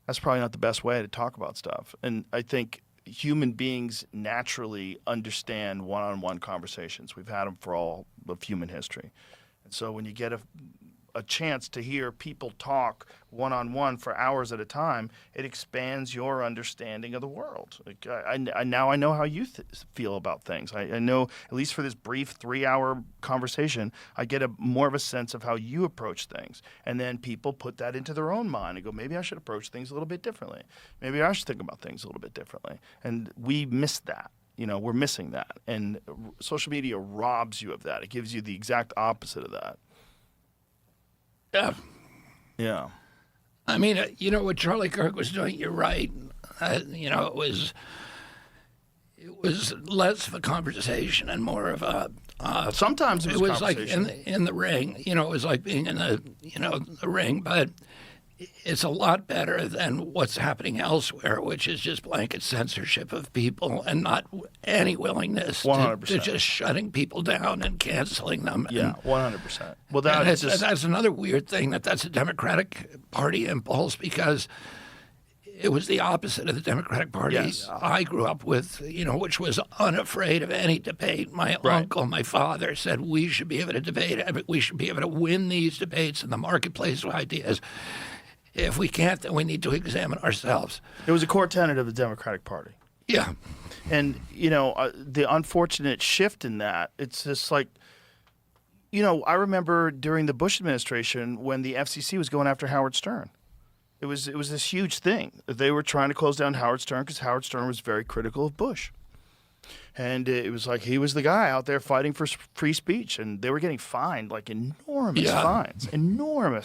That's probably not the best way to talk about stuff. And I think human beings naturally understand one-on-one conversations. We've had them for all of human history. And so when you get a chance to hear people talk one-on-one for hours at a time, it expands your understanding of the world. Like, now I know how you feel about things. I know, at least for this brief 3-hour conversation, I get more of a sense of how you approach things. And then people put that into their own mind and go, maybe I should approach things a little bit differently. Maybe I should think about things a little bit differently. And we miss that. We're missing that. And social media robs you of that. It gives you the exact opposite of that. Yeah. Yeah. I mean, what Charlie Kirk was doing, you're right. It was less of a conversation and more of a. Sometimes it was like conversation. in the ring. It was like being in the ring, but it's a lot better than what's happening elsewhere, which is just blanket censorship of people and not any willingness to just shutting people down and canceling them. Yeah, 100%. Well, that's another weird thing, that's a Democratic Party impulse, because it was the opposite of the Democratic Party I grew up with, which was unafraid of any debate. My uncle, my father said we should be able to debate, we should be able to win these debates in the marketplace of ideas. If we can't, then we need to examine ourselves. It was a core tenet of the Democratic Party. Yeah. And, the unfortunate shift in that, it's just like, I remember during the Bush administration when the FCC was going after Howard Stern. It was this huge thing. They were trying to close down Howard Stern because Howard Stern was very critical of Bush. And it was like he was the guy out there fighting for free speech, and they were getting fined like enormous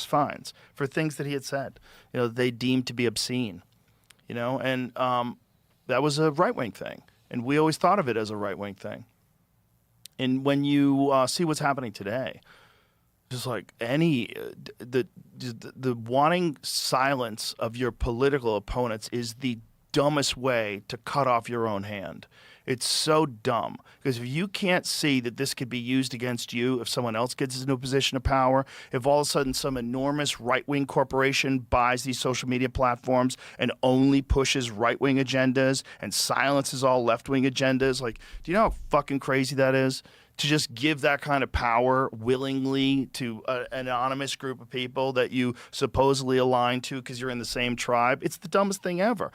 fines for things that he had said, they deemed to be obscene, and that was a right-wing thing, and we always thought of it as a right-wing thing. And when you see what's happening today, just like the wanting silence of your political opponents is the dumbest way to cut off your own hand. It's so dumb, because if you can't see that this could be used against you if someone else gets into a position of power, if all of a sudden some enormous right-wing corporation buys these social media platforms and only pushes right-wing agendas and silences all left-wing agendas, like, do you know how fucking crazy that is? To just give that kind of power willingly to an anonymous group of people that you supposedly align to because you're in the same tribe. It's the dumbest thing ever.